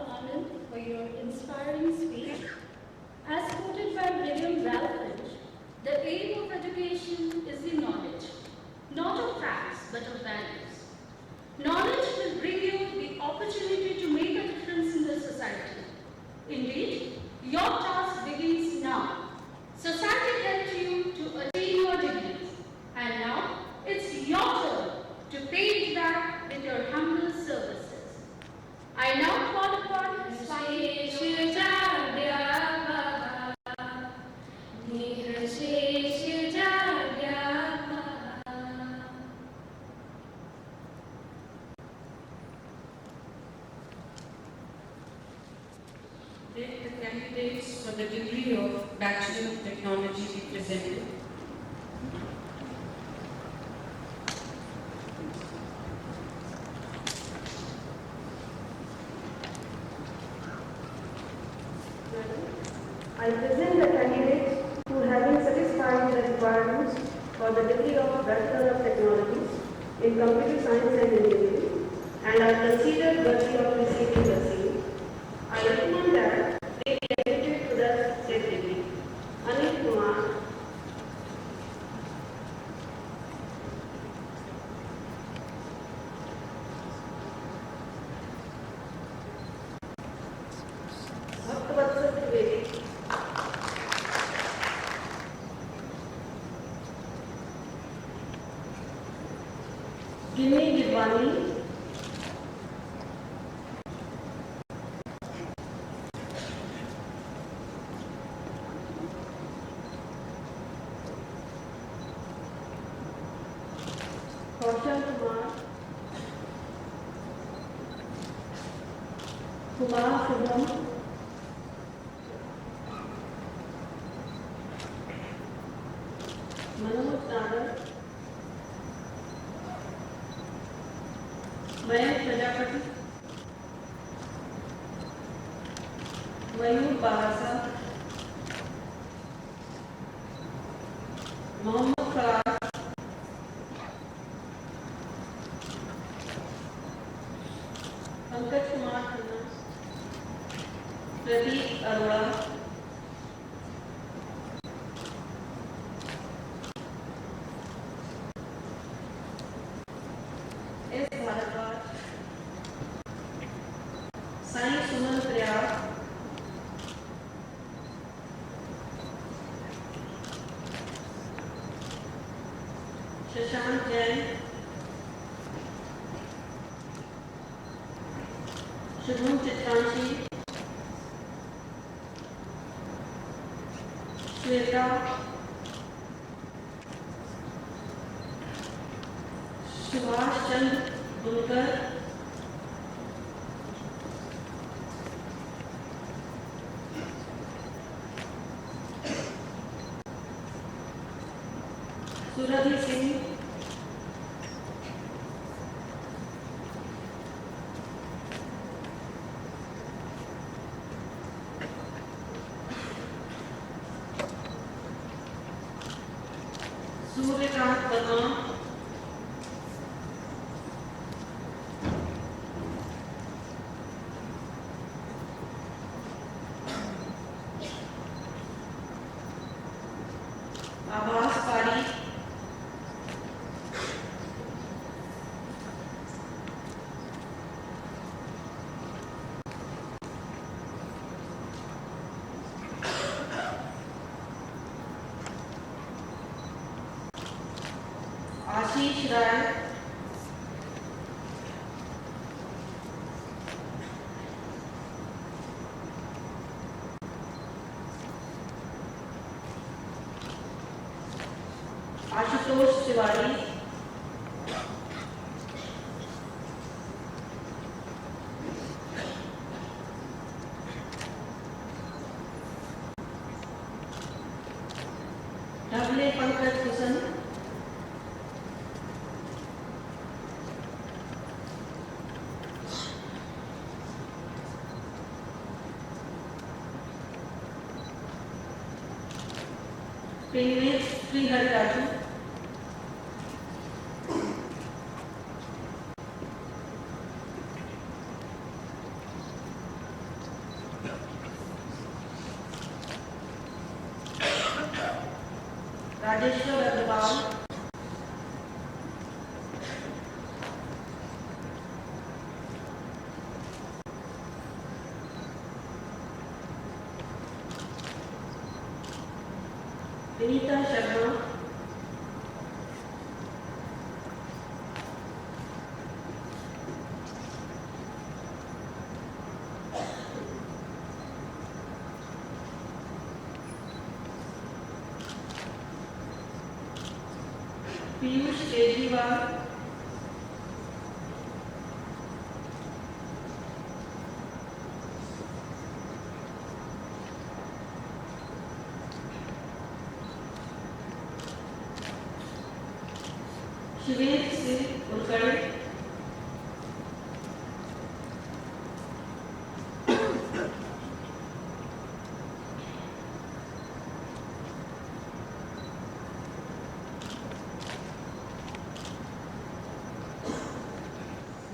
Dr. Anand, for your inspiring speech. As quoted by William Ralph Lynch, the aim of education is the knowledge, not of facts but of values. Knowledge will bring you the opportunity to make a difference in the society. Indeed, your task begins now. Society helped you to attain your degrees, and now it's your turn to pay it back with your humble services. I now call upon Swami Let the candidates for the degree of Bachelor of Technology be presented. I present the candidates who, having satisfied the requirements for the degree of Bachelor of Technologies in Computer Science and Engineering and are considered worthy of receiving the same, I recommend that they be admitted to the said degree. Anil Kumar, Bhaktavatsal Trivedi, Ginni Gidwani, Kaushal Kumar, Kumar Shubham, Manoj Nagar, Mayank Prajapati, Mayur Bahasa, Mohammad Farah, Pankaj Kumar Khanna, Pradeep Arora, S. Bharadwaj, Sai Suman Priyag, Shashank Jain, Shubham Chitranshi, Shweta, Subhash Chandra Bunkar, Surabhi Singh, Suryakant Verma, Abbas Pari, Ashish Rai, Ashutosh Tiwari, Dhable Pankaj Hussain, Pinwich Sriharaju, Rajeshwar Agarwal, Vinita Sharma, Piyush Kejriwal, Shivir Singh Ulkar,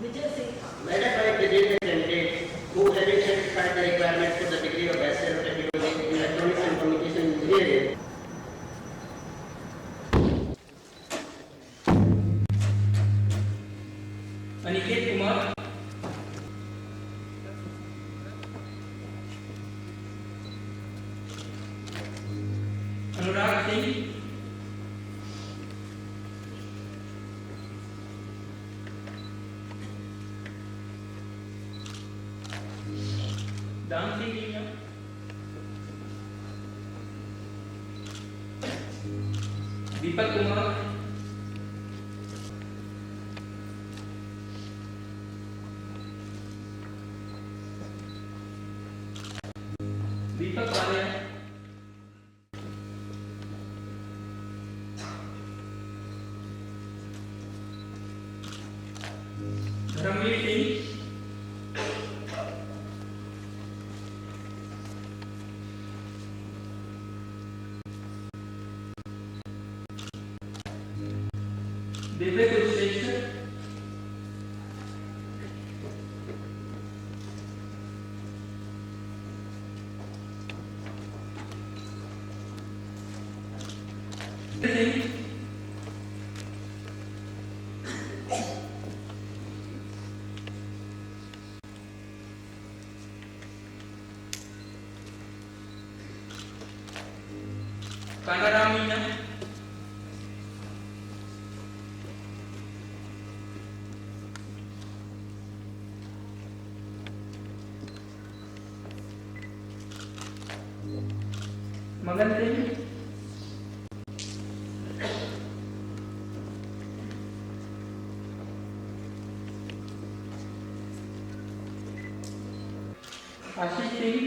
Vijay Singh, Ratified the data candidates who having satisfied the requirements for the degree of Bachelor of Technology in Electronics and Communication Engineering. Aniket Kumar, Anurag Singh, दान सिंह मीना, दीपक कुमार, दीपक Walia, Dharmveer Singh, Divya Kulshreshtha, Singh, Kanaram Meena, Magan Singh, Ashish Singh,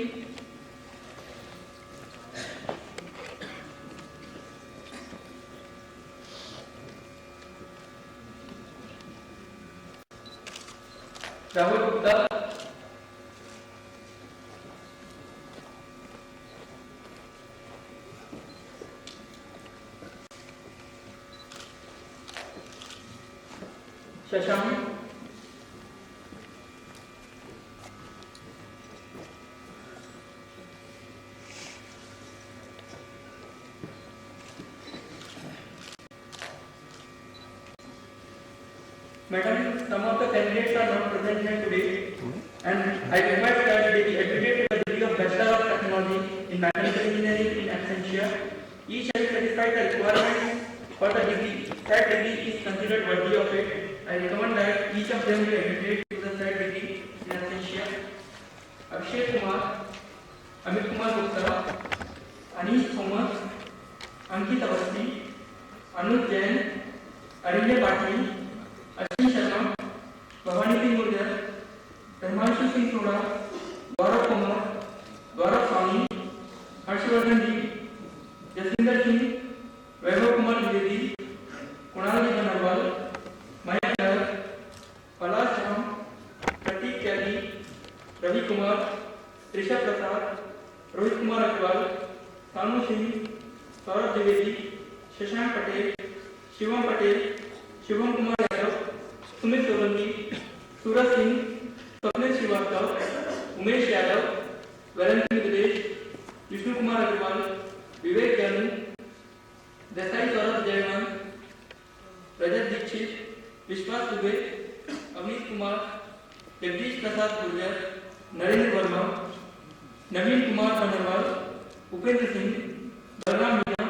Rahul Gupta, Shashank, Madam, some of the candidates are not present here today, and I request that they be admitted to the degree of Bachelor of Technology in Mechanical Engineering in absentia. Each has satisfied the requirements for the degree. That degree is considered worthy of it. I recommend that each of them be admitted to the said degree in absentia. Abhishek Kumar, Amit Kumar Gupta, Anish Thomas, Ankit Awasthi, Anuj Jain, Arinya Patil, Ashwini Sharma, Bhawani Singh Gurjar, Dharmanshu Singh Soda, Gaurav Kumar, Gaurav Swami, Harshvardhan ji, Jaswinder Singh, Vaibhav Kumar Dwivedi, Kunal ji Banarwal, Mayank Nair, Palash Ram, Prateek Tyagi, Ravi Kumar, Rishabh Prasad, Rohit Kumar Agarwal, Sanu Singh, Saurabh Dwivedi, Shashank Patel, Shivam Patel, Shivam Kumar Yadav, Sumit Solanki, Suraj Singh, Swapnil Srivastava, Umesh Yadav, Valentin Videsh, Vishnu Kumar Agarwal, विवेक ज्ञानी, Desai Saurabh Jaiman, Rajat Dixit, Vishwas Dubey, Avneet Kumar, Jagdish Prasad Gurjar, Narendra Verma, Naveen Kumar Agarwal, Upendra Singh, Balram Meena,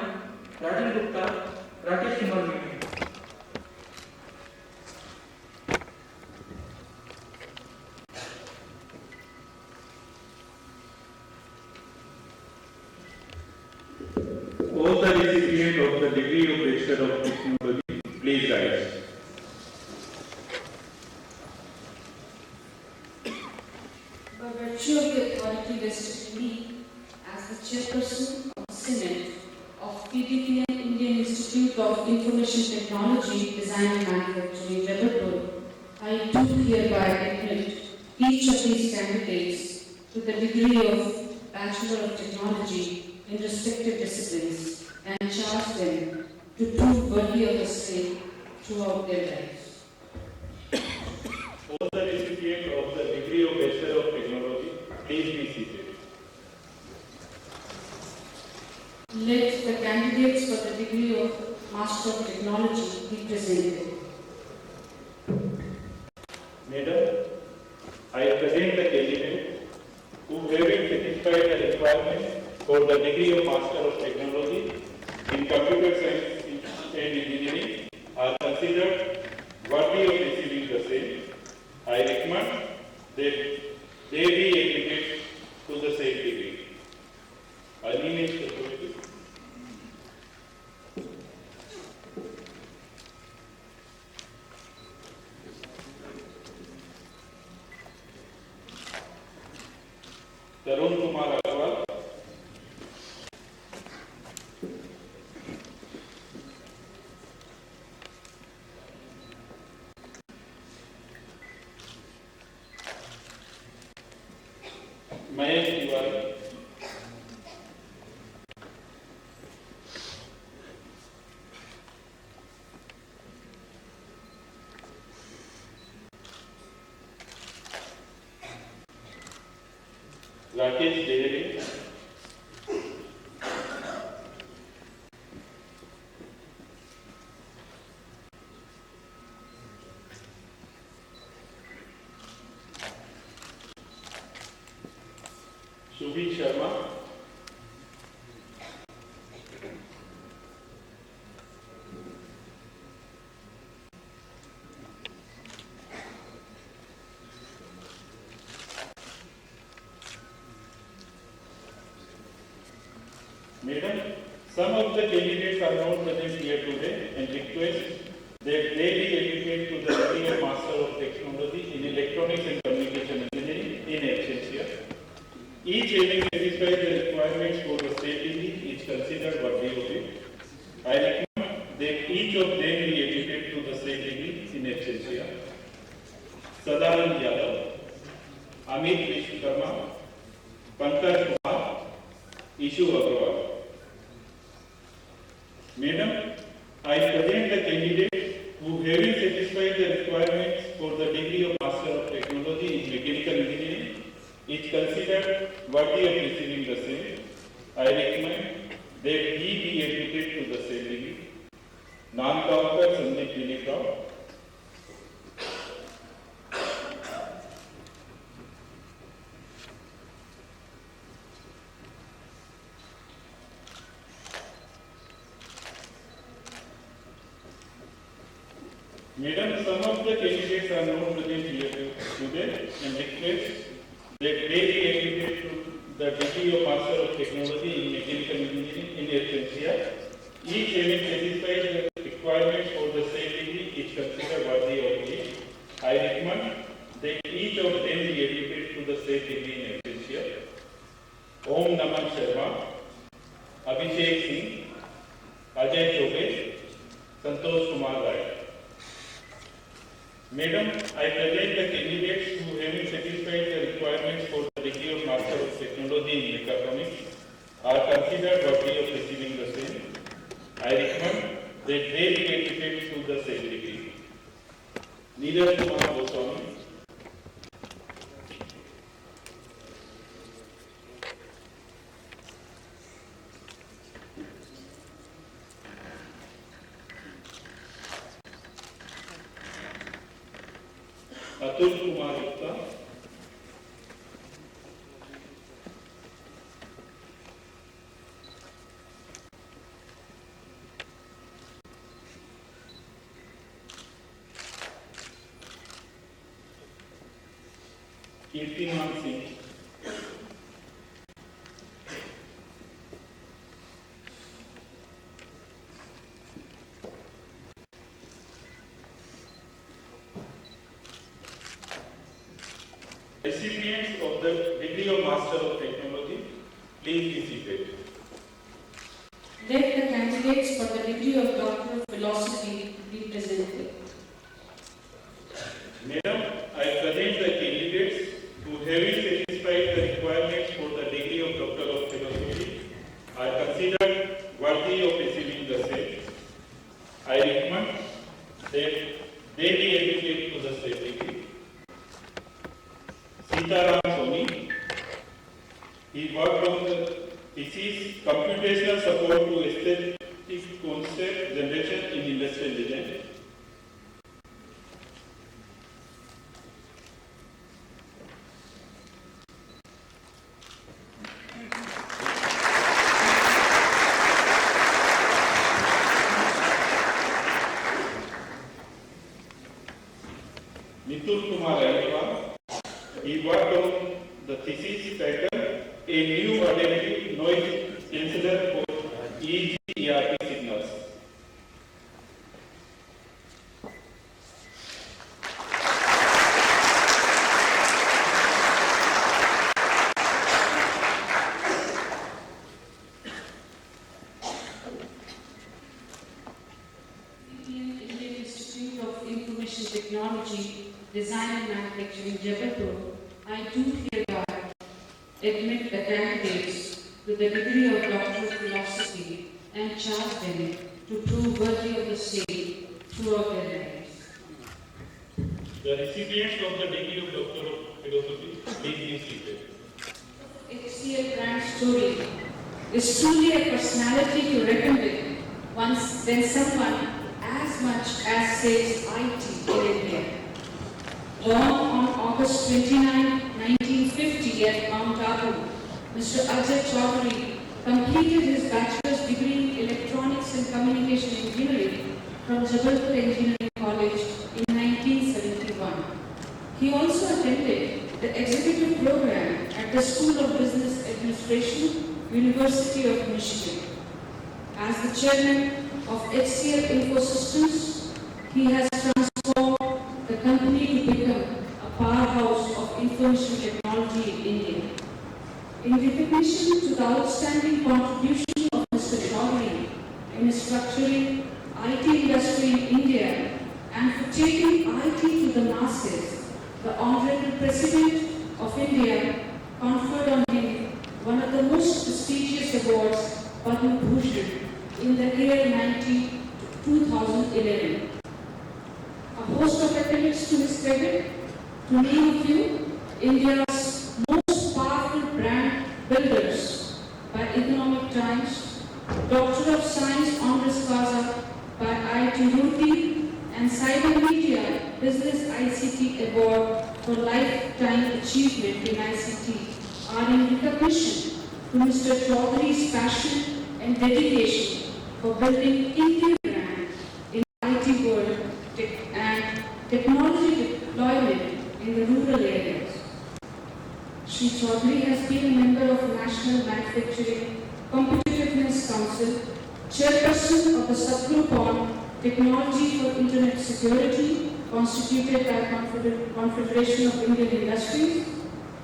Rajan Gupta, Rakesh Kumar Meena. All the recipients of the degree of Bachelor of Technology, please rise. By virtue of the authority vested in me as the chairperson of the Senate of PDPN Indian Institute of Information Technology, Design and Manufacturing, Jabalpur, I do hereby admit each of these candidates to the degree of Bachelor of Technology in respective disciplines and charge them to prove worthy of the same throughout their lives. All the recipients of the degree of Bachelor of Technology, please be seated. Let the candidates for the degree of Master of Technology be presented. Madam, I present the candidate who having satisfied the requirement for the degree of Master of Technology in Computer Science and Engineering are considered worthy of receiving the same. I recommend that they be admitted to the same degree. Alienation authority. Tarun Kumar Agarwal. Mayank Tiwari. Rakesh Dehere. Subhi Sharma. Madam, some of the candidates are not present here today and request that they be admitted to the degree of Master of Technology in Electronics and Communication Engineering in absentia. Each having satisfied the requirements for the same degree is considered worthy of it. I recommend that each of them be admitted to the same degree in absentia. Sadanand Yadav, Amit Vishwakarma, Pankaj Kumar, Ishu Agarwal. Madam, I present the candidate who having satisfied the requirements for the degree of Master of Technology in Mechanical Engineering is considered worthy of receiving the same. I recommend that he be admitted to the same degree. Namkaunkar Sandeep Dilip Rao. Madam, some of the candidates are not present here today and request that they be admitted to the degree of Master of Technology in Mechanical Engineering in absentia. Each having satisfied the requirements for the same degree is considered worthy of it. I recommend that each of them be admitted to the same degree in absentia. Om Naman Sharma, Abhishek Singh, Ajay Chobe, Santosh Kumar Rai. Madam, I present the candidates who having satisfied the requirements for the degree of Master of Technology in Mechatronics are considered worthy of receiving the same. I recommend that they be admitted to the same degree. Neeraj Kumar Goswami, Atul Kumar Gupta. Kirtiman Singh. Recipients of the degree of Master of Technology, please be seated. Let the candidates for the degree of Doctor of Philosophy be presented. Madam, I present the candidates who, having satisfied the requirements for the degree of Doctor of Philosophy, are considered worthy of receiving the same. I recommend that they be admitted to the said degree. Sitaram Soni, he worked on the thesis Computational Support to Aesthetic Concept Generation in Industrial Design. Nitul Kumar Agarwal, he worked on the thesis titled A New Adaptive Noise Canceller for EEG ERP Signals. Indian Institute of Information Technology, Design and Manufacturing, Jabalpur, I do hereby admit the candidates with the degree of Doctor of Philosophy and charge them to prove worthy of the same throughout their lives. The recipients of the degree of Doctor of Philosophy, please be seated. HCL brand story is truly a personality to reckon with once when someone as much as says IT in India. Born on August 29, 1950 at Mount Abu, Mr. Ajay Chaudhary completed his bachelor's degree in Electronics and Communication Engineering from Jabalpur Engineering College in 1971. He also attended the executive program at the School of Business Administration, University of Michigan. As the chairman of HCL Infosystems, he has transformed the company to become a powerhouse of information technology in India. In recognition to the outstanding contribution of Mr. Chaudhary in structuring IT industry in India and for taking IT to the masses, the Honorable President of India conferred on him one of the most prestigious awards, Padma Bhushan, in the year 2011. A host of accolades to his credit, to name a few, India's most powerful brand builders by Economic Times, Doctor of Science Honoris Causa by IIT Roorkee, and Cyber Media Business ICT Award for Lifetime Achievement in ICT are in recognition to Mr. Chaudhary's passion and dedication for building Indian brand in IT world and technology deployment in the rural areas. Shri Chaudhary has been a member of National Manufacturing Competitiveness Council, chairperson of the subgroup on Technology for Internet Security, constituted by Confederation of Indian Industries,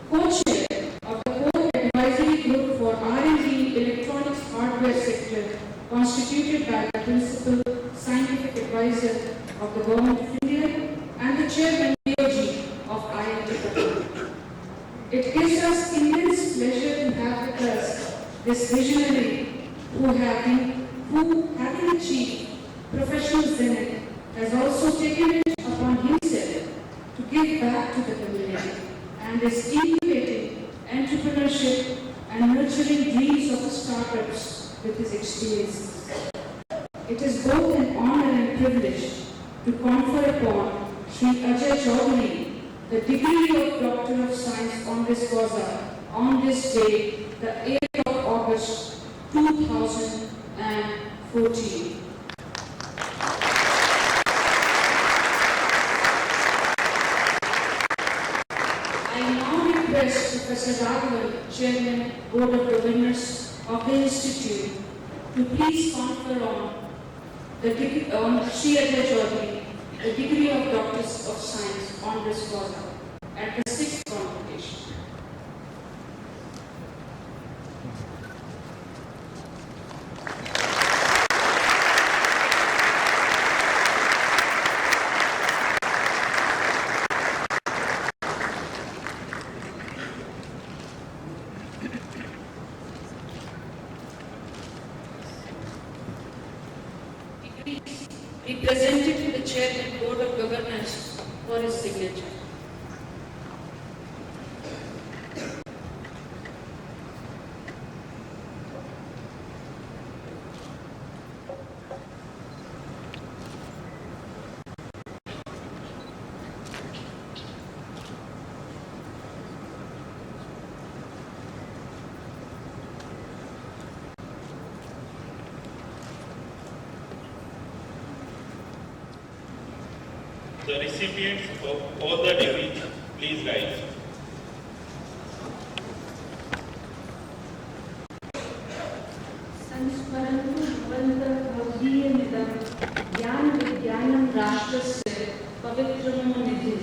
co-chair of the Core Advisory Group for R&D Electronics Hardware Sector, constituted by the Principal Scientific Advisor of the Government of India and the Chairman of IIT Kapoor. It gives us immense pleasure to have with us this visionary who, having achieved professional zenith, has also taken it upon himself to give back to the community and is incubating entrepreneurship and nurturing dreams of startups with his experiences. It is both an honor and privilege to confer upon Shri Ajay Chaudhary the degree of Doctor of Science honoris causa on this day, the 8th of August 2014. I now request Professor Raghavan, Chairman, Board of Governors of the Institute, to please confer on Sri Ajay Chaudhary the degree of Doctor of Science honoris causa at the 6th convocation. Be presented to the Chairman Board of Governors for his signature. The recipients of all the degrees, please rise. संस्मरन्तु भवन्तः ज्ञान विज्ञानं राष्ट्रस्य पवित्रमो निधिः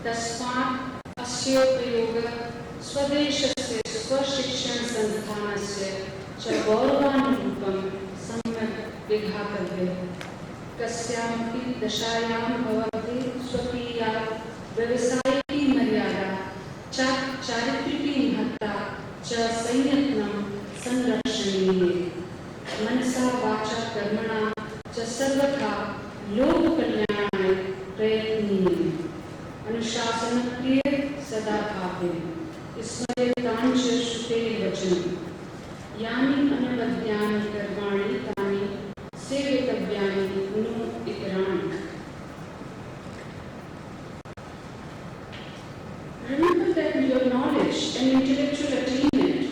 तस्मात् अस्य प्रयोगः स्वदेशस्य स्वशिक्षण संस्थानस्य च गौरवानुरूपं सम्यक् विधातव्यः कस्यामपि दशायां भवति स्वकीया व्यवसायिकी मर्यादा चारित्रिकी महत्ता च संयत्नं संरक्षणीये मनसा वाचा कर्मणा च सर्वथा लोककल्याणाय प्रयत्नीये अनुशासनप्रिय सदा भावे स्मरेताञ्च श्रुते वचनं यानि अनवद्यानि कर्माणि तानि सेवितव्यानि नु इतराणि. Remember that your knowledge and intellectual attainment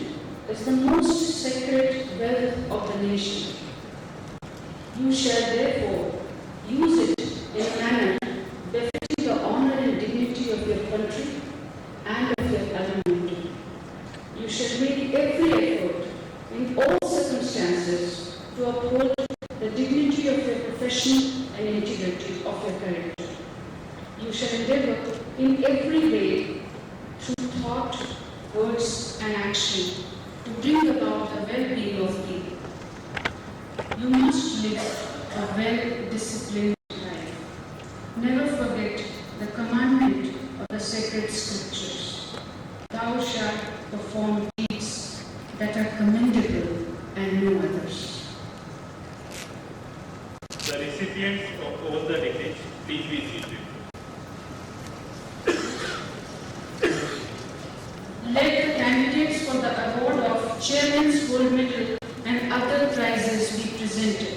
is the most sacred wealth of the nation. You shall therefore use it in a manner befitting the honor and dignity of your country and of your alumni. You shall make every effort in all circumstances to uphold the dignity of your profession and integrity of your character. You shall endeavor in every way, through thought, words, and action, to bring about the well-being of people. You must live a well-disciplined life. Never forget the commandment of the sacred scriptures. Thou shalt perform deeds that are commendable and no others. The recipients of all the degrees, please be seated. Let the candidates for the award of Chairman's Gold Medal and other prizes be presented.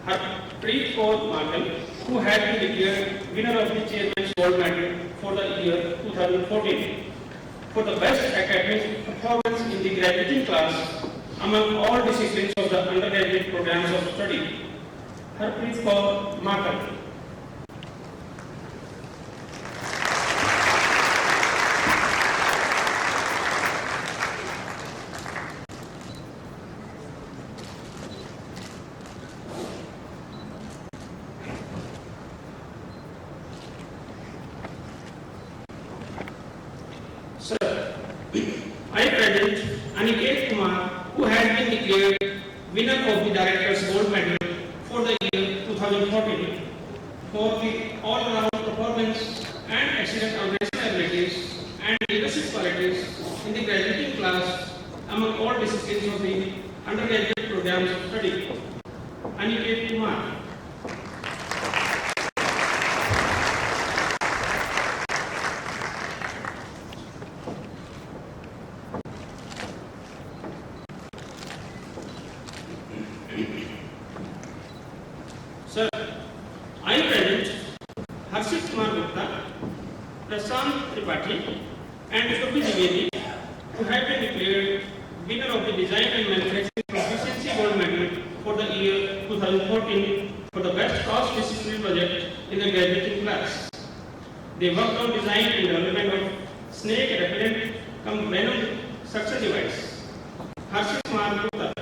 Harpreet Kaur Mangal, who had been declared winner of the Chairman's Gold Medal for the year 2014 for the best academic performance in the graduating class among all disciplines of the undergraduate programs of study. Harpreet Kaur Mangal. Sir, I present Aniket Kumar, who has been declared winner of the Director's Gold Medal for the year 2014 for the all-round performance and excellent organizational abilities and leadership qualities in the graduating class among all disciplines of the undergraduate programs of study. Aniket Kumar. Sir, I present Harshit Kumar Gupta, Prashant Tripathi, and Shobhi Dwivedi, who have been declared winner of the Design and Manufacturing Proficiency Gold Medal for the year 2014 for the best cross-disciplinary project in the graduating class. They worked on design and development of snake repellent cum venom suction device. Harshit Kumar Gupta.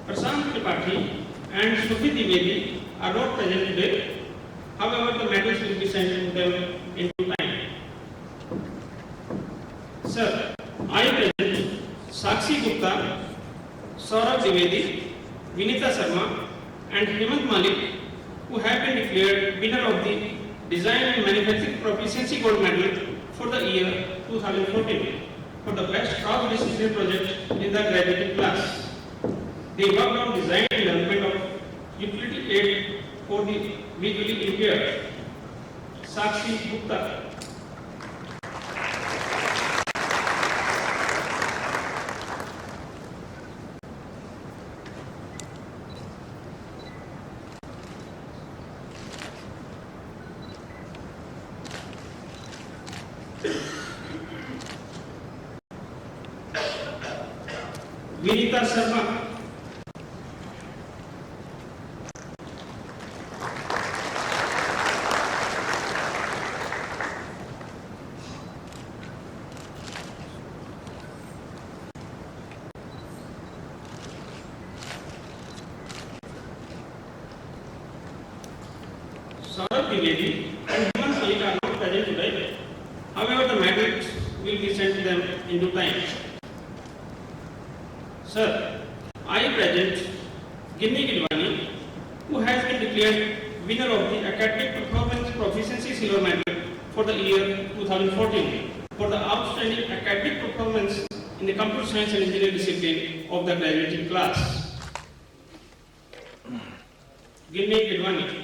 Prashant Tripathi and Shobhi Dwivedi are not present today. However, the medals will be sent to them in due time. Sir, I present Sakshi Gupta, Saurabh Dwivedi, Vinita Sharma, and Hemant Malik, who have been declared winner of the Design and Manufacturing Proficiency Gold Medal for the year 2014 for the best cross-disciplinary project in the graduating class. They worked on design and development of utility aid for the visually impaired. Sakshi Gupta. Vinita Sharma. Saurabh Dwivedi and Hemant Malik are not present today. However, the medals will be sent to them in due time. Sir, I present Ginni Gilwani, who has been declared winner of the Academic Performance Proficiency Silver Medal for the year 2014 for the outstanding academic performance in the Computer Science and Engineering discipline of the graduating class. Ginni Gilwani.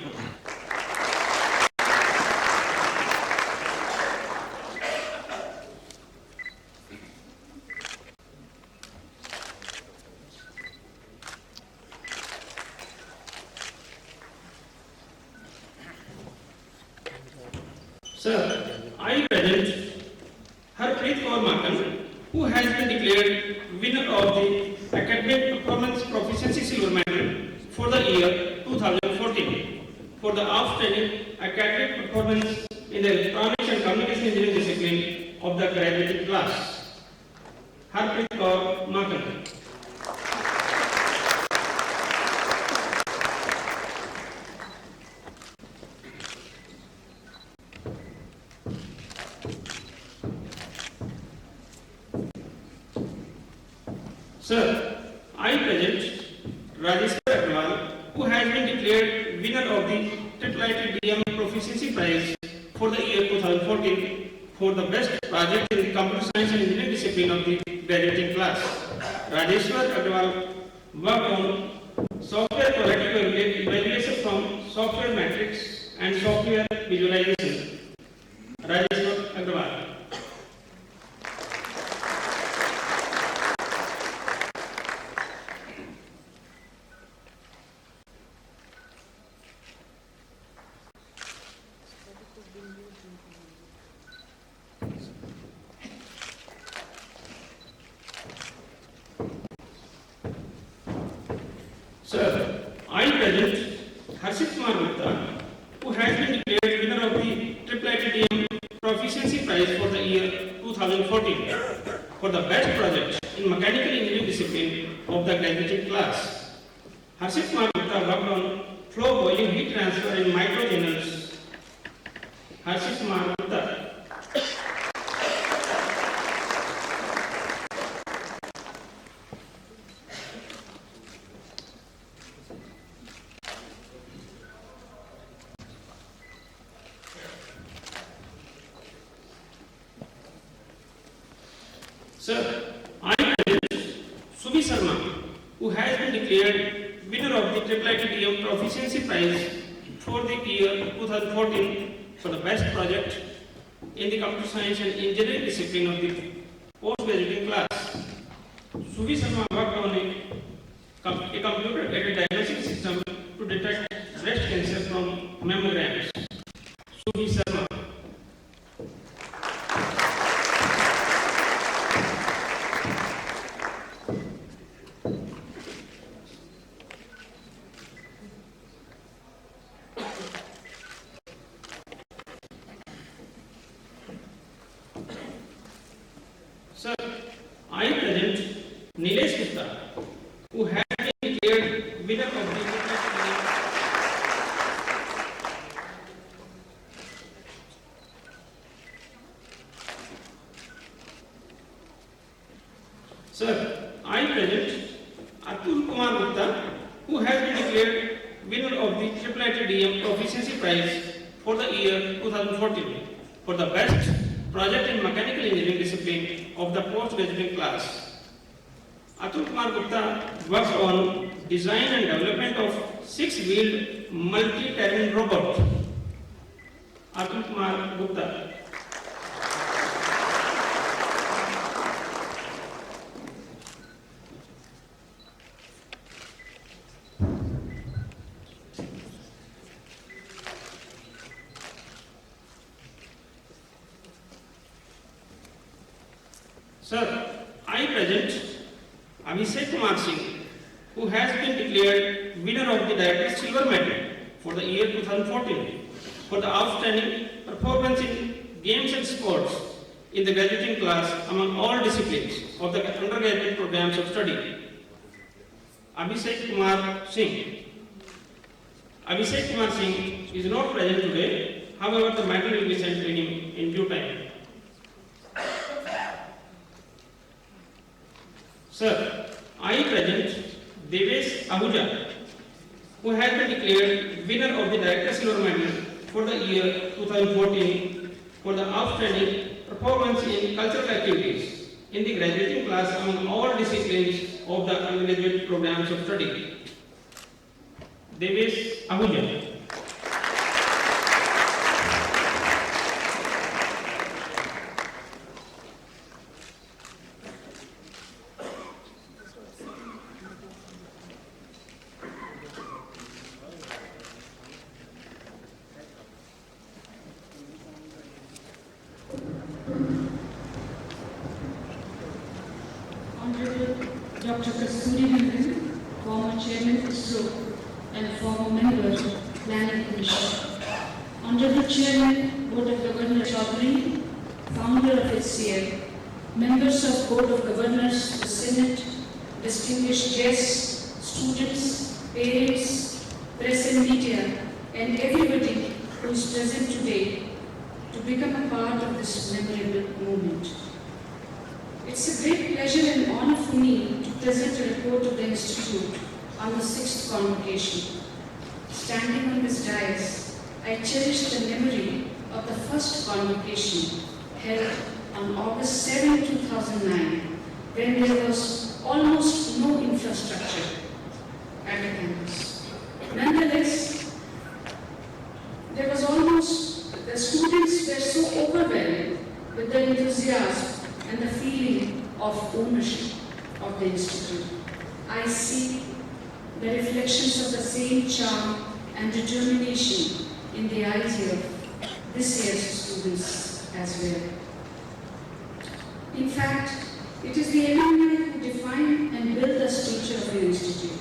Sir, I present Harpreet Kaur Makan, who has been declared winner of the Academic Performance Proficiency Silver Medal for the year 2014 for the outstanding academic performance in the Electronics and Communication Engineering discipline of the graduating class. Harpreet Kaur Makan. Sir, I present Rajeshwar Agrawal, who has been declared winner of the IIIT Proficiency Prize for the year 2014 for the best project in the Computer Science and Engineering discipline of the graduating class. Rajeshwar Agrawal worked on software quality evaluation from software metrics and software visualization. Rajeshwar Agrawal. Sir, I present Harshit Kumar Gupta, who has been declared winner of the IIIT Proficiency Prize for the year 2014 for the best project in Mechanical Engineering discipline of the graduating class. Harshit Kumar Gupta worked on flow boiling heat transfer in microchannels. Harshit Kumar Gupta. Sir, I present Subhi Sharma, who has been declared winner of the the IITM Proficiency Prize for the year 2014 for the best project in the computer science and engineering discipline of the post-graduate class. Suvi Sharma worked on a computer-aided diagnostic system to detect breast cancer from mammograms. Suvi Sharma. Sir, I present Nilesh Gupta, who has been declared winner of the Sir, I present Atul Kumar Gupta, who has been declared winner of the IITM Proficiency Prize for the year 2014 for the best project in mechanical engineering discipline of the postgraduate class. Atul Kumar Gupta worked on design and development of 6-wheeled multi-terrain robot. Atul Kumar Gupta. Sir, I present Abhishek Kumar Singh, who has been declared winner of the Director's Silver Medal for the year 2014 for the outstanding performance in games and sports in the graduating class among all disciplines of the undergraduate programs of study. Abhishek Kumar Singh. Abhishek Kumar Singh is not present today, however the medal will be sent to him in due time. Sir, I present Devesh Ahuja, who has been declared winner of the Director's Silver Medal for the year 2014 for the outstanding performance in cultural activities in the graduating class among all disciplines of the undergraduate programs of study. Devesh Ahuja. Honorable Dr. Kasturi Rangan, former Chairman ISRO and former member Planning Commission. Honorable Chairman, Board of Governors Chaudhary, founder of HCL, members of Board of Governors, the Senate, distinguished guests, students, parents, press and media, and everybody who is present today to become a part of this memorable moment. It's a great pleasure and honor for me to present a report of the Institute on the 6th convocation. Standing on this dais, I cherish the memory of the first convocation held on August 7, 2009, when there was almost no infrastructure at the campus. Nonetheless, there was the students were so overwhelmed with the enthusiasm and the feeling of ownership of the Institute. I see the reflections of the same charm and determination in the eyes of this year's students as well. In fact, it is the alumni who define and build the future of the Institute.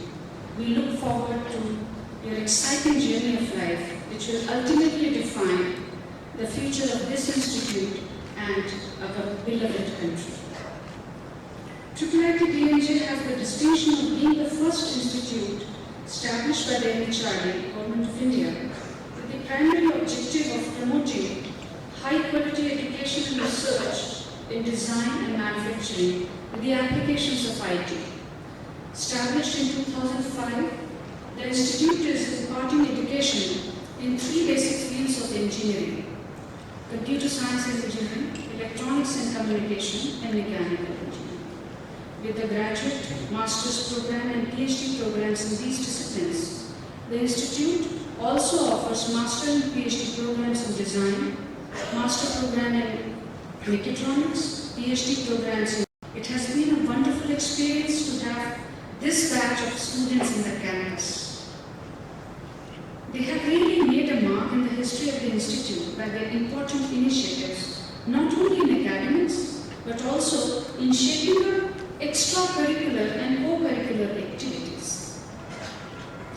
We look forward to your exciting journey of life, which will ultimately define the future of this institute and our beloved country. IIIT DNJ has the distinction of being the first institute established by the MHRD, Government of India, with the primary objective of promoting high-quality education and research in design and manufacturing with the applications of IT. Established in 2005, the institute is imparting education in 3 basic fields of engineering: computer science and engineering, electronics and communication, and mechanical engineering. With the graduate, master's program and PhD programs in these disciplines, The institute also offers master and PhD programs in design, master program in mechatronics, PhD programs in. It has been a wonderful experience to have this batch of students in the campus. They have really made a mark in the history of the institute by their important initiatives, not only in academics, but also in shaping up extracurricular and co-curricular activities.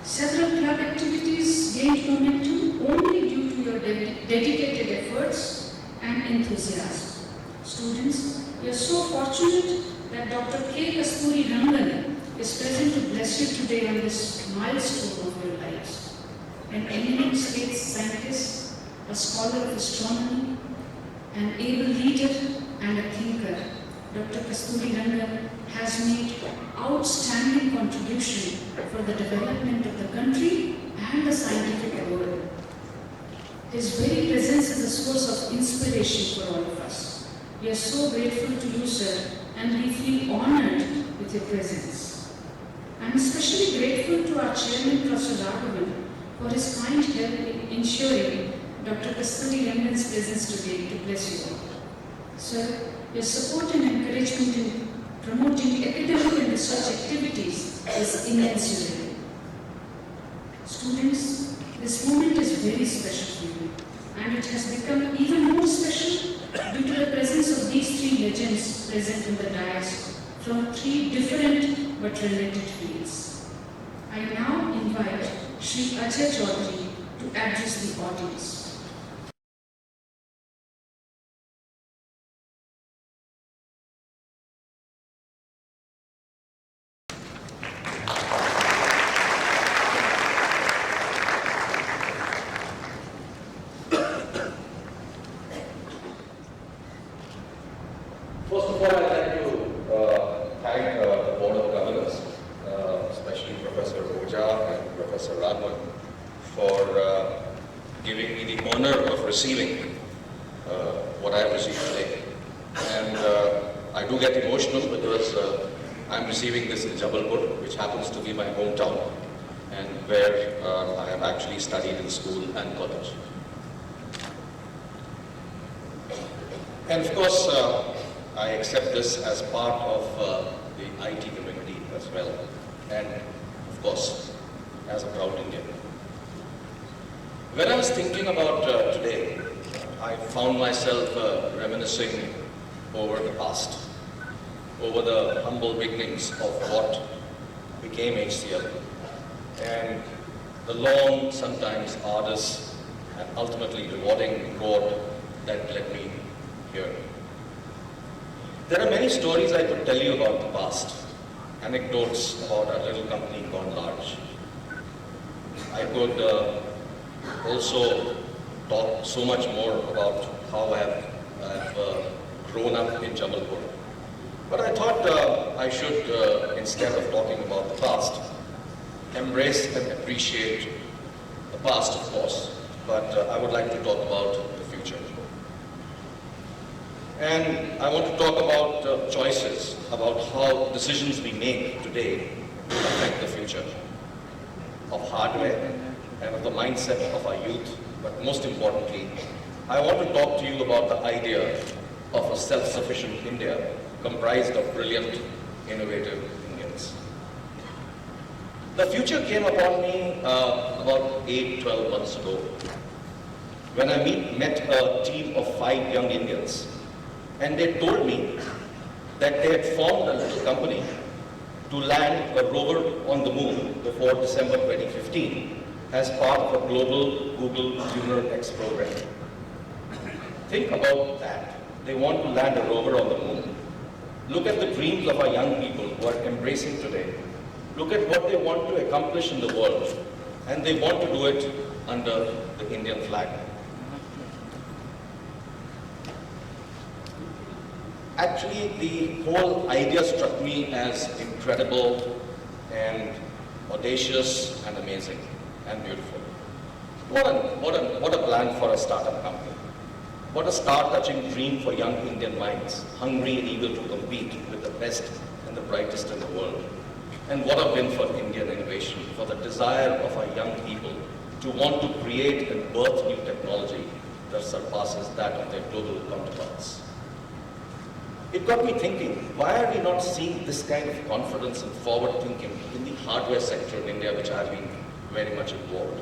Several club activities gained momentum only due to your dedicated efforts and enthusiasm. Students, we are so fortunate that Dr. K. Kasturi Rangan is present to bless you today on this milestone of your lives. An eminent space scientist, a scholar of astronomy, an able leader and a thinker, Dr. Kasturi Rangan has made outstanding contribution for the development of the country and the scientific world. His very presence is a source of inspiration for all of us. We are so grateful to you, sir, and we feel honored with your presence. I am especially grateful to our chairman, Professor Raghavan, for his kind help in ensuring Dr. Kasturi Rangan's presence today to bless you all. Sir, your support and encouragement in promoting academic and research activities is immense. Students, this moment is very special for you, and it has become even more special due to the presence of these three legends present in the dais from three different but related fields. I now invite Shri Ajay Chaudhary to address the audience. First of all, I'd like to thank the Board of Governors, especially Professor Oja and Professor Raghavan, for giving me the honor of receiving what I have received today. And I do get emotional because I'm receiving this in Jabalpur, which happens to be my hometown, and where I have actually studied in school and college. And of course, I accept this as part of the IT community as well, and of course, as a proud Indian. When I was thinking about today, I found myself reminiscing over the past, over the humble beginnings of what became HCL, and the long, sometimes arduous, and ultimately rewarding road that led me here. There are many stories I could tell you about the past, anecdotes about our little company gone large. I could also talk so much more about how I've grown up in Jabalpur. But I thought I should, instead of talking about the past, embrace and appreciate the past, of course, but I would like to talk about the future. And I want to talk about choices, about how decisions we make today affect the future of hardware and of the mindset of our youth. But most importantly, I want to talk to you about the idea of a self-sufficient India comprised of brilliant, innovative Indians. The future came upon me about 8-12 months ago when I met a team of 5 young Indians. And they told me that they had formed a little company to land a rover on the moon before December 2015 as part of a global Google Lunar X program. Think about that. They want to land a rover on the moon. Look at the dreams of our young people who are embracing today. Look at what they want to accomplish in the world. And they want to do it under the Indian flag. Actually, the whole idea struck me as incredible and audacious and amazing and beautiful. What a plan for a startup company. What a star-touching dream for young Indian minds, hungry and eager to compete with the best and the brightest in the world. And what a win for Indian innovation, for the desire of our young people to want to create and birth new technology that surpasses that of their global counterparts. It got me thinking, why are we not seeing this kind of confidence and forward thinking in the hardware sector in India, which I've been very much involved?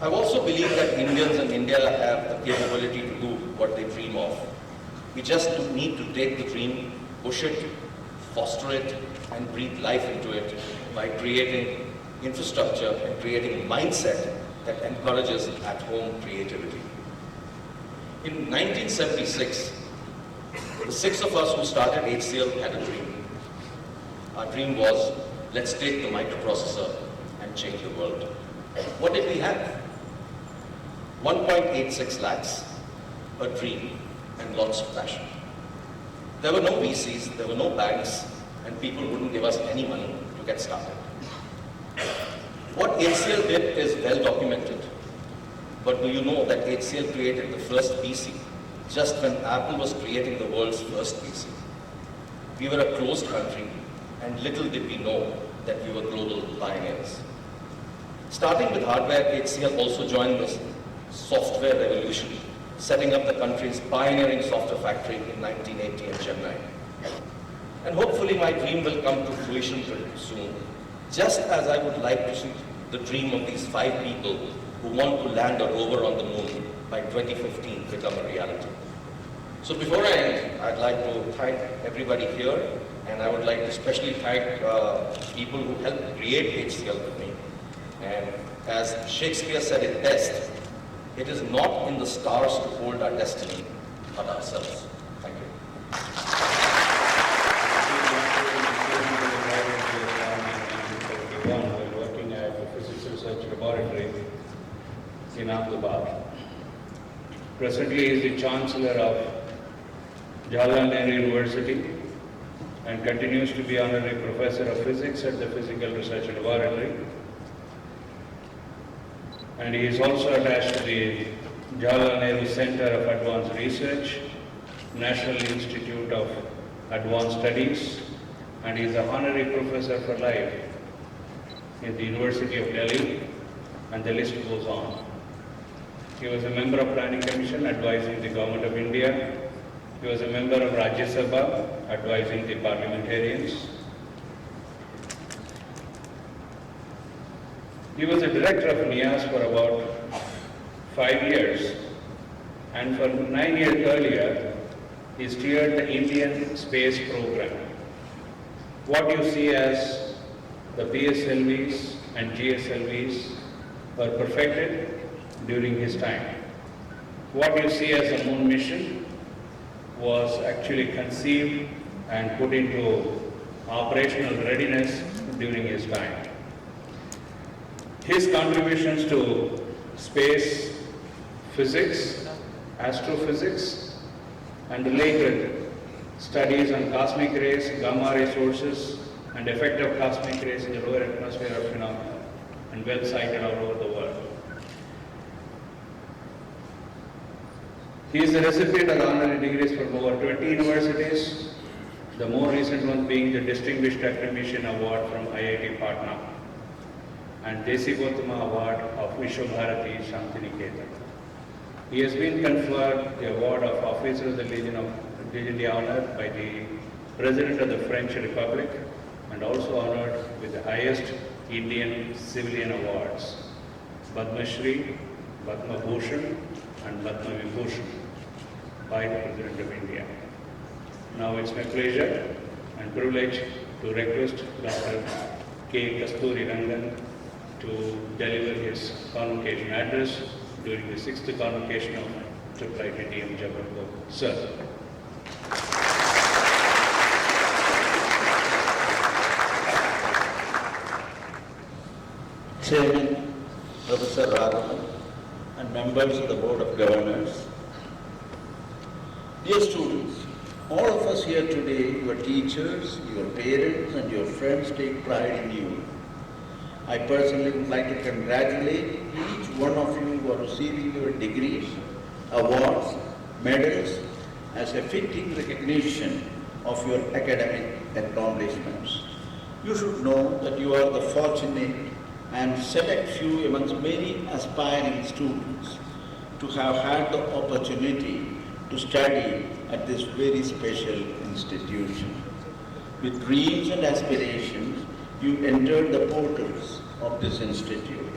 I also believe that Indians in India have the capability to do what they dream of. We just need to take the dream, push it, foster it, and breathe life into it by creating infrastructure and creating a mindset that encourages at-home creativity. In 1976, the 6 of us who started HCL had a dream. Our dream was, let's take the microprocessor and change the world. What did we have? 1.86 lakhs, a dream, and lots of passion. There were no VCs, there were no banks, and people wouldn't give us any money to get started. What HCL did is well documented. But do you know that HCL created the first PC just when Apple was creating the world's first PC? We were a closed country, and little did we know that we were global pioneers. Starting with hardware, HCL also joined the software revolution, setting up the country's pioneering software factory in 1980 in Chennai. And hopefully my dream will come to fruition soon, just as I would like to see the dream of these 5 people who want to land a rover on the moon by 2015 become a reality. So before I end, I'd like to thank everybody here, and I would like to especially thank people who helped create HCL with me. And as Shakespeare said it best, it is not in the stars to hold our destiny, but ourselves. Thank you. While working at the Physics Research Laboratory in Ahmedabad. Presently he is the Chancellor of Jawaharlal Nehru University and continues to be Honorary Professor of Physics at the Physical Research Laboratory. And he is also attached to the Jawaharlal Nehru Center of Advanced Research, National Institute of Advanced Studies, and he is a Honorary Professor for Life in the University of Delhi, and the list goes on. He was a member of Planning Commission advising the Government of India. He was a member of Rajya Sabha advising the parliamentarians. He was a director of NIAS for about 5 years, and for 9 years earlier, he steered the Indian space program. What you see as the PSLVs and GSLVs were perfected during his time. What you see as a moon mission was actually conceived and put into operational readiness during his time. His contributions to space physics, astrophysics, and related studies on cosmic rays, gamma ray sources, and effect of cosmic rays in the lower atmosphere of phenomena, and well cited all over the world. He is the recipient of honorary degrees from over 20 universities, the more recent one being the Distinguished Academician Award from IIT Patna and Desi Gautama Award of Vishwabharati Shantiniketan. He has been conferred the award of Officer of the Legion d'Honneur by the President of the French Republic, and also honored with the highest Indian civilian awards, Padma Shri, Padma Bhushan, and Padma Vibhushan by the President of India. Now it's my pleasure and privilege to request Dr. K. Kasturi Rangan to deliver his convocation address during the 6th convocation of IIT Jabalpur. Sir. Chairman Professor Raghavan and members of the Board of Governors. Dear students, all of us here today, your teachers, your parents and your friends take pride in you. I personally would like to congratulate each one of you who are receiving your degrees, awards, medals as a fitting recognition of your academic accomplishments. You should know that you are the fortunate and select few amongst many aspiring students to have had the opportunity to study at this very special institution. With dreams and aspirations, you entered the portals of this institute,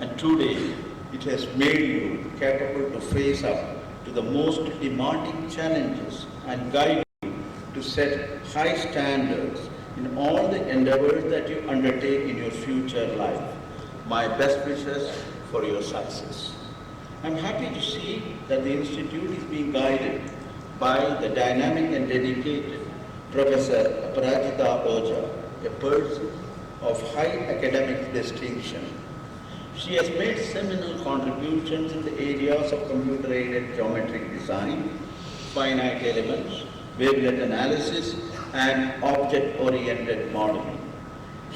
and today it has made you capable to face up to the most demanding challenges and guide you to set high standards in all the endeavors that you undertake in your future life. My best wishes for your success. I'm happy to see that the institute is being guided by the dynamic and dedicated Professor Aparajita Oja, a person of high academic distinction. She has made seminal contributions in the areas of computer-aided geometric design, finite elements, wavelet analysis, and object-oriented modeling.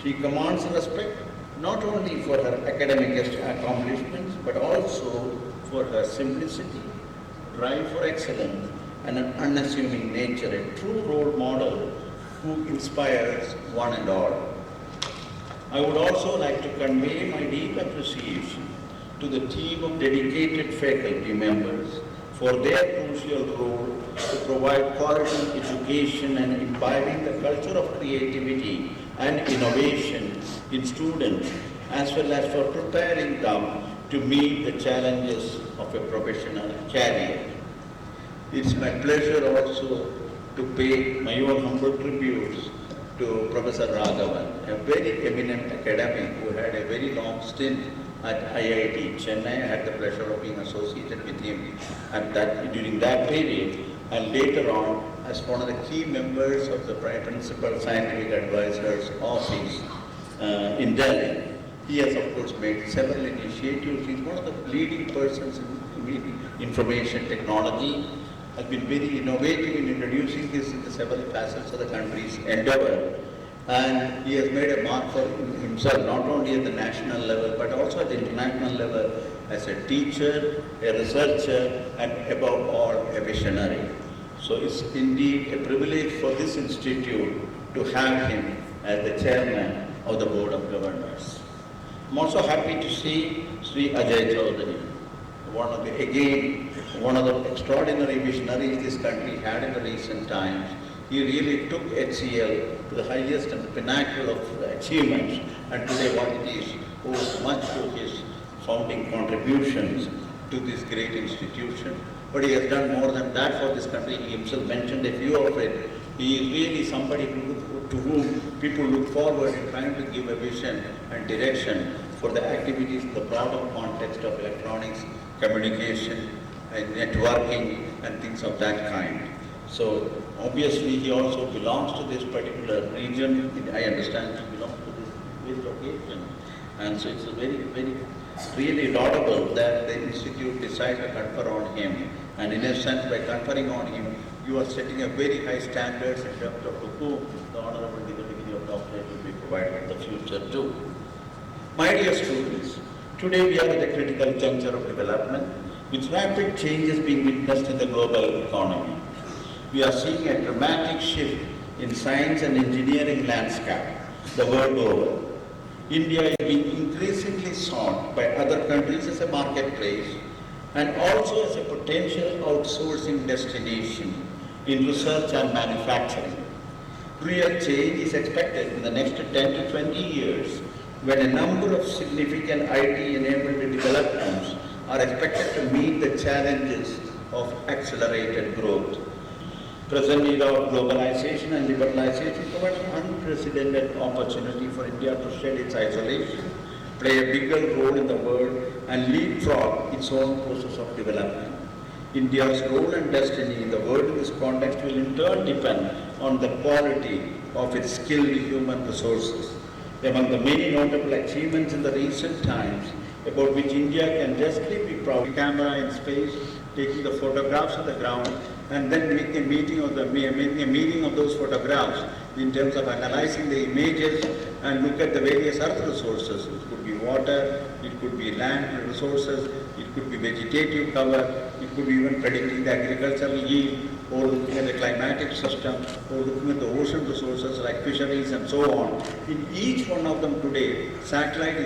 She commands respect not only for her academic accomplishments, but also for her simplicity, drive for excellence, and an unassuming nature, a true role model who inspires one and all. I would also like to convey my deep appreciation to the team of dedicated faculty members for their crucial role to provide quality education and imbibing the culture of creativity and innovation in students, as well as for preparing them to meet the challenges of a professional career. It's my pleasure also to pay my own humble tributes to Professor Raghavan, a very eminent academic who had a very long stint at IIT Chennai. I had the pleasure of being associated with him during that period, and later on as one of the key members of the Principal Scientific Advisor's Office in Delhi. He has of course made several initiatives. He's one of the leading persons in information technology, has been very innovative in introducing this into several facets of the country's endeavor. And he has made a mark for himself, not only at the national level, but also at the international level, as a teacher, a researcher, and above all, a visionary. So it's indeed a privilege for this institute to have him as the chairman of the Board of Governors. I'm also happy to see Sri Ajay Chaudhary, one of the extraordinary visionaries this country had in the recent times. He really took HCL to the highest and pinnacle of achievements, and today what it is owes much to his founding contributions to this great institution. But he has done more than that for this country. He himself mentioned a few of it. He is really somebody to whom people look forward in trying to give a vision and direction for the activities in the broader context of electronics, communication, and networking, and things of that kind. So obviously he also belongs to this particular region. I understand he belongs to this location. And so it's a very, very really laudable that the Institute decided to confer on him. And in a sense, by conferring on him, you are setting a very high standards in terms of to whom the honorable degree of doctorate will be provided in the future too. My dear students, today we are at a critical juncture of development with rapid changes being witnessed in the global economy. We are seeing a dramatic shift in science and engineering landscape the world over. India is being increasingly sought by other countries as a marketplace and also as a potential outsourcing destination in research and manufacturing. Real change is expected in the next 10 to 20 years when a number of significant IT-enabled developments are expected to meet the challenges of accelerated growth. Present era of globalization and liberalization provides an unprecedented opportunity for India to shed its isolation, play a bigger role in the world, and leapfrog its own process of development. India's role and destiny in the world in this context will in turn depend on the quality of its skilled human resources. Among the many notable achievements in the recent times, about which India can justly be proud, the camera in space, taking the photographs of the ground, and then making a meeting of those photographs in terms of analyzing the images and look at the various earth resources. It could be water, it could be land resources, it could be vegetative cover, it could be even predicting the agricultural yield, or looking at the climatic system, or looking at the ocean resources like fisheries and so on. In each one of them today, satellite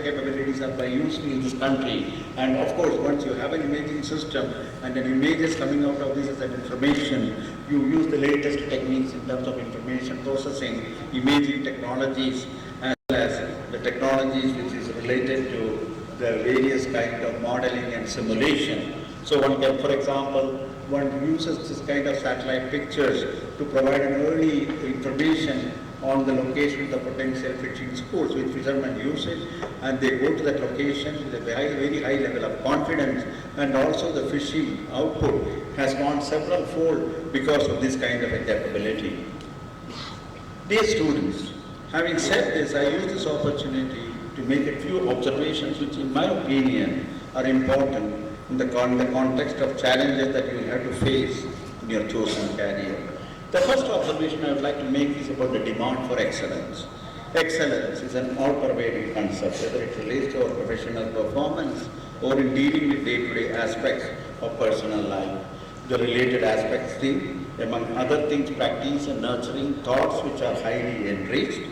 capabilities are by using in this country. And of course, once you have an imaging system and an image is coming out of this as an information, you use the latest techniques in terms of information processing, imaging technologies, as well as the technologies which is related to the various kind of modeling and simulation. So one can, for example, one uses this kind of satellite pictures to provide an early information on the location of the potential fishing schools, which fishermen use it, and they go to that location with a very high level of confidence, and also the fishing output has gone several fold because of this kind of a capability. Dear students, having said this, I use this opportunity to make a few observations which in my opinion are important in the context of challenges that you will have to face in your chosen career. The first observation I would like to make is about the demand for excellence. Excellence is an all-pervading concept, whether it relates to our professional performance or in dealing with day-to-day aspects of personal life. The related aspects think, among other things, practice and nurturing thoughts which are highly enriched,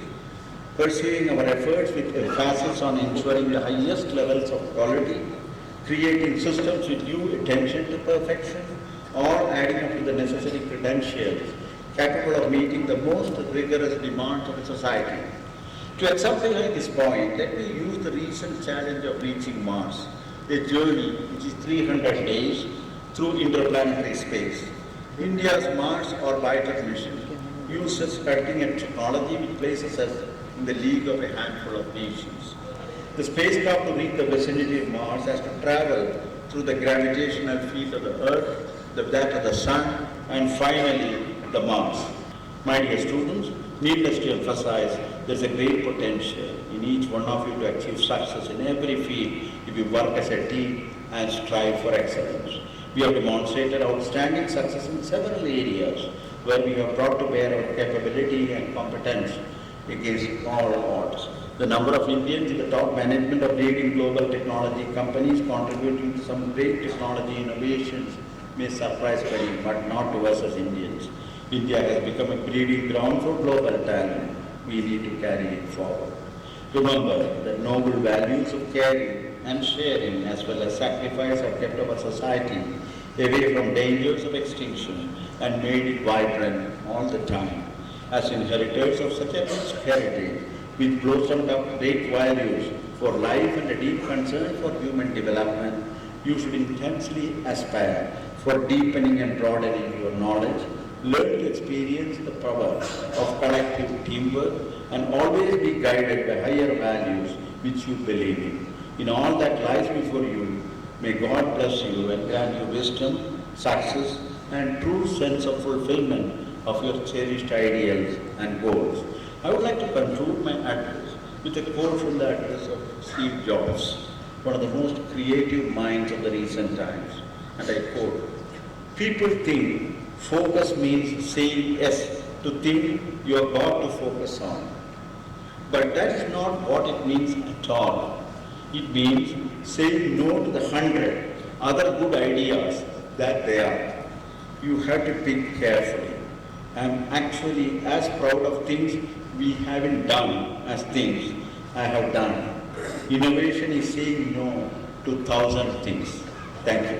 pursuing our efforts with emphasis on ensuring the highest levels of quality, creating systems with due attention to perfection, or adding up to the necessary credentials capable of meeting the most rigorous demands of a society. To exemplify this point, let me use the recent challenge of reaching Mars, a journey which is 300 days through interplanetary space. India's Mars Orbiter mission uses cutting-edge technology which places us in the league of a handful of nations. The spacecraft to reach the vicinity of Mars has to travel through the gravitational field of the Earth, that of the Sun, and finally the Mars. My dear students, needless to emphasize, there is a great potential in each one of you to achieve success in every field if you work as a team and strive for excellence. We have demonstrated outstanding success in several areas where we have brought to bear our capability and competence against all odds. The number of Indians in the top management of leading global technology companies contributing to some great technology innovations may surprise many, but not to us as Indians. India has become a breeding ground for global talent. We need to carry it forward. Remember that noble values of caring and sharing as well as sacrifice have kept our society away from dangers of extinction and made it vibrant all the time. As inheritors of such a rich heritage, which blossomed up great values for life and a deep concern for human development, you should intensely aspire for deepening and broadening your knowledge, learn to experience the power of collective teamwork, and always be guided by higher values which you believe in. In all that lies before you, may God bless you and grant you wisdom, success, and true sense of fulfillment of your cherished ideals and goals. I would like to conclude my address with a quote from the address of Steve Jobs, one of the most creative minds of the recent times. And I quote, "People think focus means saying yes to things you have got to focus on. But that is not what it means at all. It means saying no to the 100 other good ideas that there are. You have to pick carefully. I am actually as proud of things we haven't done as things I have done. Innovation is saying no to 1,000 things." Thank you.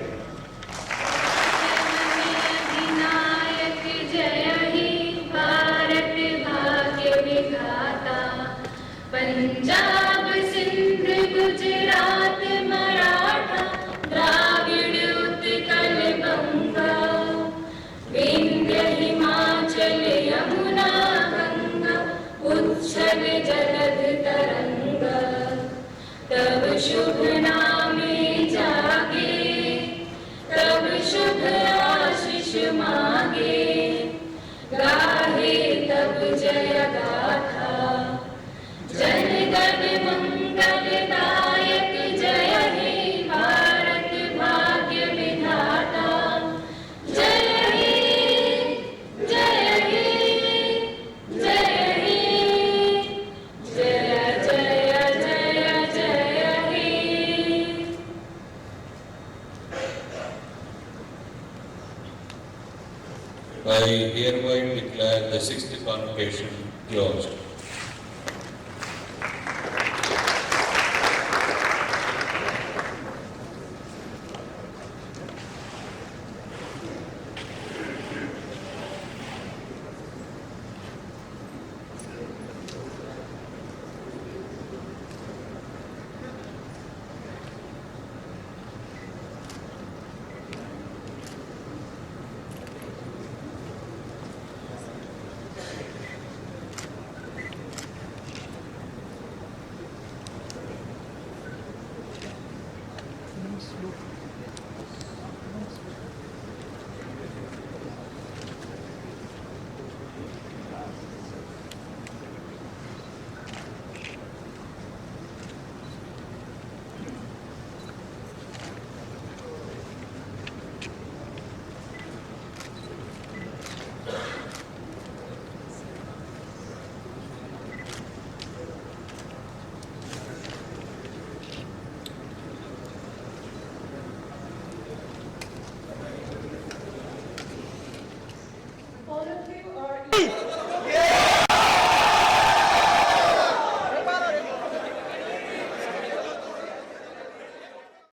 Punjab Sindh Gujarat Maratha Dravida Utkal बंगा विंध्य हिमाचल यमुना गंगा उच्छल जलध तरंग तब शुभ नामे जागे तब शुभ आशीष मांगे गाहे तब जय गाथा जनगण मंगलदायक जय हे भारत भाग्य विधाता जय हे जय हे जय हे जय जय जय जय हे। I hereby declare the 6th convocation closed. Slow.